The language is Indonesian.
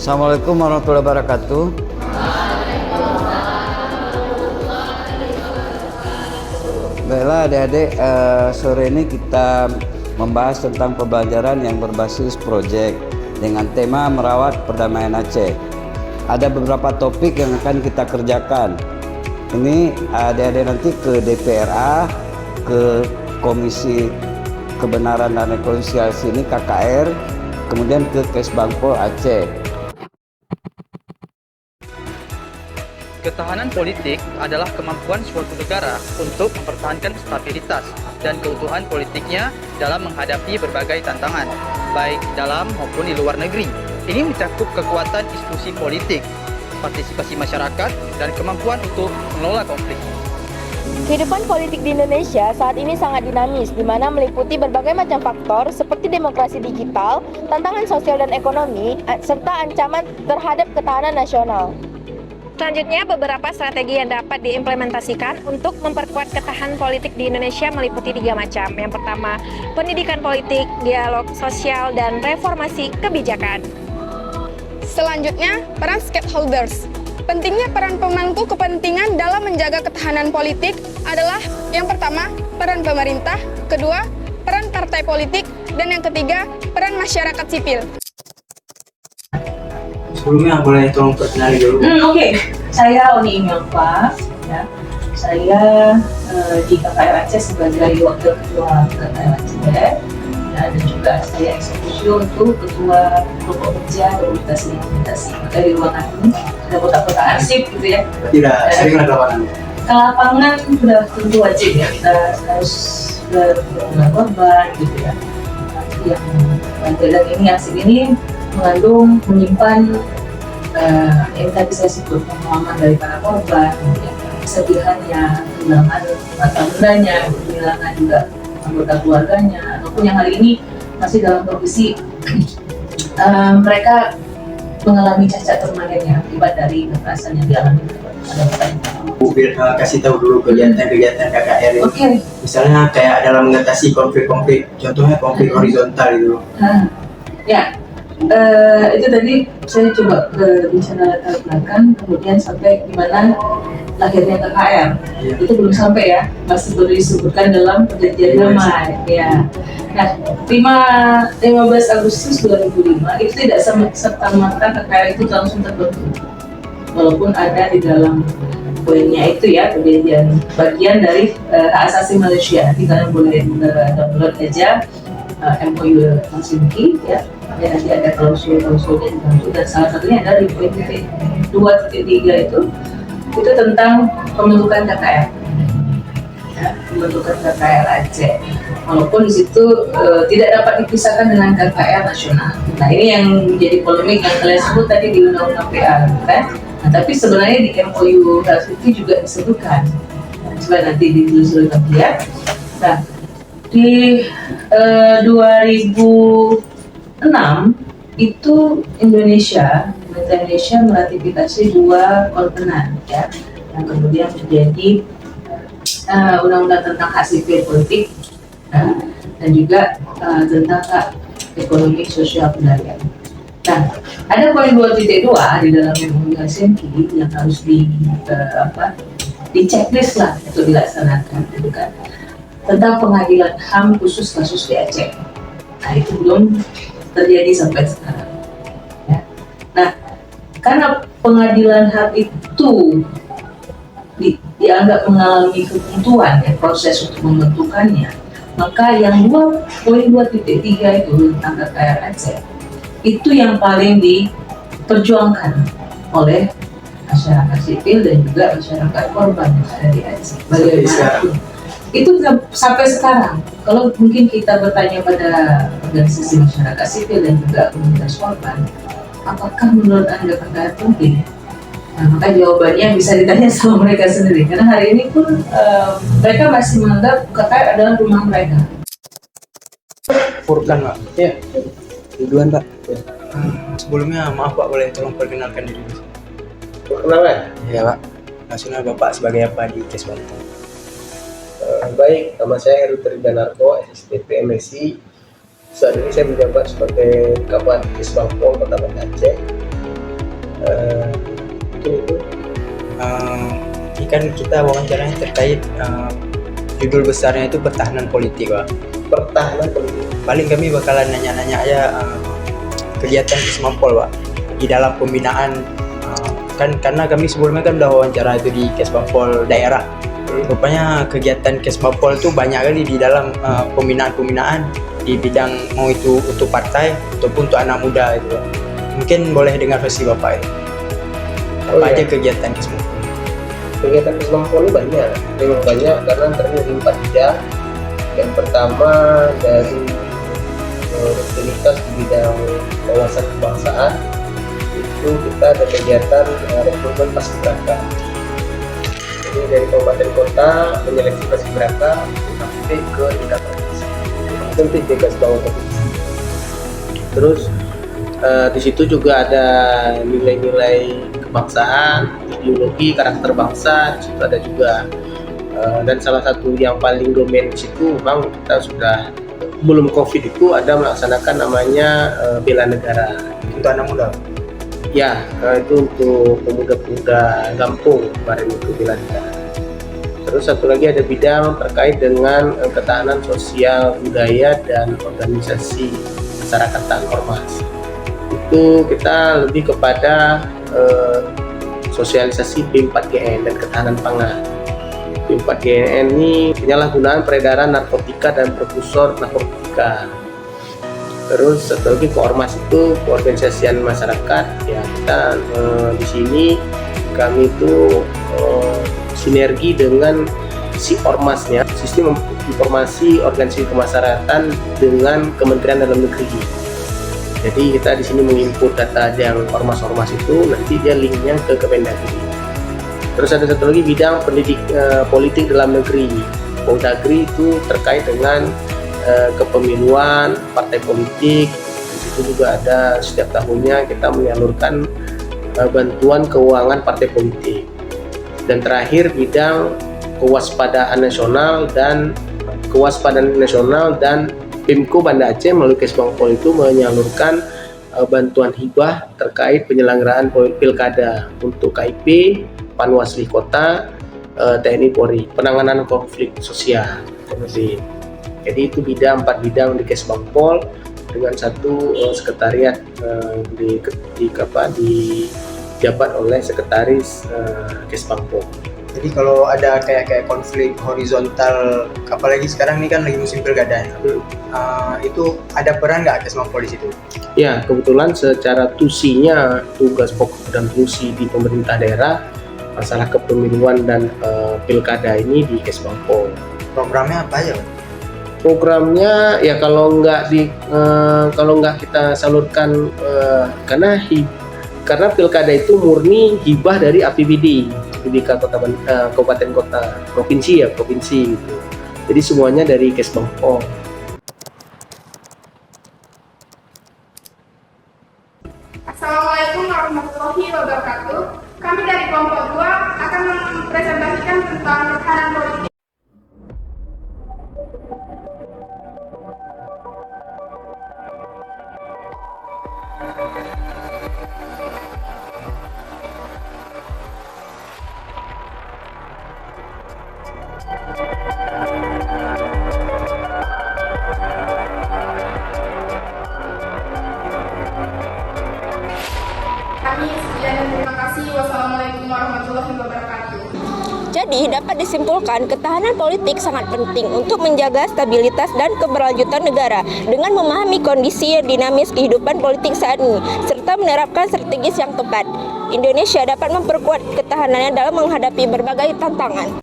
Assalamualaikum warahmatullahi wabarakatuh. Baiklah adik-adik, sore ini kita membahas tentang pembelajaran yang berbasis proyek dengan tema merawat perdamaian Aceh. Ada beberapa topik yang akan kita kerjakan. Ini adik-adik nanti ke DPRA, ke Komisi Kebenaran dan Rekonsiliasi ini KKR, kemudian ke Kesbangpol Aceh. Ketahanan politik adalah kemampuan suatu negara untuk mempertahankan stabilitas dan keutuhan politiknya dalam menghadapi berbagai tantangan, baik dalam maupun di luar negeri. Ini mencakup kekuatan institusi politik, partisipasi masyarakat, dan kemampuan untuk mengelola konflik. Kehidupan politik di Indonesia saat ini sangat dinamis, di mana meliputi berbagai macam faktor seperti demokrasi digital, tantangan sosial dan ekonomi, serta ancaman terhadap ketahanan nasional. Selanjutnya, beberapa strategi yang dapat diimplementasikan untuk memperkuat ketahanan politik di Indonesia meliputi 3 macam. Yang pertama, pendidikan politik, dialog sosial, dan reformasi kebijakan. Selanjutnya, peran stakeholders. Pentingnya peran pemangku kepentingan dalam menjaga ketahanan politik adalah yang pertama, peran pemerintah, kedua, peran partai politik, dan yang ketiga, peran masyarakat sipil. Sebelumnya boleh tolong perkenalkan dulu. Oke. Saya Oni Imelva, ya. Saya di KKR Aceh sebagai wakil ketua KKR Aceh, ya, dan juga saya eksekusi untuk ketua kelompok kerja komunitas implementasi. Maka di ruangan ini ada kotak-kotak arsip gitu ya. Tidak sering ada lapangan. Ke lapangan sudah tentu wajib ya, kita harus berhubungan korban gitu ya. Yang dan ini arsip ini mengandung, menyimpan yang tadi saya sebut pengalaman dari para korban, ya, kesedihannya, kehilangan harta bendanya, kehilangan juga anggota keluarganya, ataupun yang hari ini masih dalam kondisi mereka mengalami cacat permanennya akibat dari kekerasan yang dialami. Ada pertanyaan? Bu, kasih tahu dulu kegiatan-kegiatan KKR ini. Oke. Misalnya kayak dalam mengatasi konflik-konflik, contohnya konflik horizontal itu. Ya. Itu tadi saya coba bicara latar belakang, kemudian sampai di mana lahirnya KKR. Ya. Itu belum sampai ya, masih perlu disebutkan dalam perjanjian damai. Ya. Nah, 15 Agustus 2005 itu tidak serta-merta KKR itu langsung terbentuk, walaupun ada di dalam poinnya itu ya, perjanjian bagian dari hak asasi manusia. Kita boleh download aja MOU Helsinki ya. Nanti ada klausul-klausulnya dibantu, dan salah satunya adalah di poin 2.3 itu tentang pembentukan KKR, ya, pembentukan KKR Aceh. Walaupun di situ tidak dapat dipisahkan dengan KKR nasional. Nah, ini yang menjadi polemik yang kalian sebut tadi di Undang-Undang PA, kan? Nah, tapi sebenarnya di MOU Helsinki juga disebutkan. Coba nanti ditelusuri lagi ya. Nah, di 2006 itu Indonesia meratifikasi 2 konvenan ya, yang kemudian menjadi undang-undang tentang hak sipil politik dan juga tentang hak ekonomi sosial budaya. Nah, ada poin 2.2 di dalam MOU Helsinki yang harus di checklist lah untuk dilaksanakan, gitu kan, tentang pengadilan HAM khusus kasus di Aceh. Nah, itu belum terjadi sampai sekarang. Ya. Nah, karena pengadilan HAM itu dianggap mengalami kebuntuan ya, proses untuk membentukannya, maka yang poin 2.3 itu tentang KKR Aceh itu yang paling diperjuangkan oleh masyarakat sipil dan juga masyarakat korban yang ada di Aceh. Bagaimanapun itu sampai sekarang, kalau mungkin kita bertanya pada organisasi masyarakat sipil dan juga komunitas korban, apakah menurut Anda KKR penting? Nah, maka jawabannya bisa ditanya sama mereka sendiri, karena hari ini pun mereka masih menganggap KKR adalah rumah mereka. Furkan, Pak. Ya, duluan Pak. Ya. Sebelumnya maaf Pak, boleh tolong perkenalkan diri. Perkenalan? Ya Pak, nasional Bapak sebagai apa di Kesbangpol? Baik, nama saya Heru Tridanarko, SSTP MSI. Saat ini saya menjabat sebagai Kabad Kesbangpol Kota Banda Aceh. itu Ini kan kita wawancaranya terkait judul besarnya itu pertahanan politik, Pak. pertahanan politik. Paling kami bakalan nanya-nanya aja kegiatan Kesmampol, Pak, di dalam pembinaan. Kan karena kami sebelumnya kan udah wawancara itu di Kesmampol daerah. Rupanya kegiatan Kesmampol itu banyak kali di dalam pembinaan-pembinaan di bidang mau itu untuk partai ataupun untuk anak muda itu, Pak. Mungkin boleh dengar versi Bapak itu. Apa aja kegiatan Kesmampol? Kegiatan Kesmampol banyak, memang banyak karena terdiri dari 4 bidang. Yang pertama dari rutinitas di bidang wawasan kebangsaan, itu kita ada kegiatan rekrutmen paskibraka. Jadi dari kabupaten kota menyeleksi paskibraka sampai ke tingkat provinsi, sampai ke garis bawah provinsi. Terus di situ juga ada nilai-nilai kebangsaan, ideologi, karakter bangsa, di situ ada juga. Dan salah satu yang paling domain di situ memang kita sudah sebelum COVID itu ada melaksanakan namanya bela negara. Untuk anak muda. Ya, itu untuk pemuda-pemuda kampung kemarin itu bela negara. Terus satu lagi ada bidang terkait dengan ketahanan sosial, budaya, dan organisasi masyarakat tahan ormas. Itu kita lebih kepada sosialisasi P4GN dan ketahanan pangan. P4GN ini penyalahgunaan peredaran narkotika dan prekursor narkotika. Terus satu lagi ormas itu keorganisasian masyarakat. Ya kita di sini kami itu sinergi dengan si ormasnya, sistem informasi organisasi kemasyarakatan dengan Kementerian Dalam Negeri. Jadi kita di sini menginput data yang ormas-ormas itu, nanti dia linknya ke Kemendagri. Terus ada satu lagi bidang politik dalam negeri. Poldagri itu terkait dengan kepemiluan, partai politik. Di situ juga ada setiap tahunnya kita menyalurkan bantuan keuangan partai politik. Dan terakhir bidang kewaspadaan nasional dan Pemko Banda Aceh melalui Kesmampol itu menyalurkan bantuan hibah terkait penyelenggaraan pilkada untuk KIP, Panwasli Kota, TNI Polri, penanganan konflik sosial. Jadi itu 4 bidang di Kesmampol dengan satu sekretariat dijabat oleh sekretaris Kesmampol. Jadi kalau ada kayak konflik horizontal, apalagi sekarang ini kan lagi musim pilkada, itu ada peran nggak Kesmampol di situ? Ya, kebetulan secara tusinya, tugas pokok dan fungsi di pemerintah daerah, masalah kepemiluan dan pilkada ini di Kesmampol. Programnya apa aja, Pak? Programnya ya kalau nggak kita salurkan karena pilkada itu murni hibah dari APBD kabupaten kota provinsi gitu. Jadi semuanya dari Kesmampol. Assalamualaikum warahmatullahi wabarakatuh. Kami dari kelompok 2 akan mempresentasikan tentang ketahanan politik. Kami sekian dan terima kasih. Wassalamualaikum warahmatullahi wabarakatuh. Jadi dapat disimpulkan ketahanan politik sangat penting untuk menjaga stabilitas dan keberlanjutan negara dengan memahami kondisi yang dinamis kehidupan politik saat ini serta menerapkan strategis yang tepat. Indonesia dapat memperkuat ketahanannya dalam menghadapi berbagai tantangan.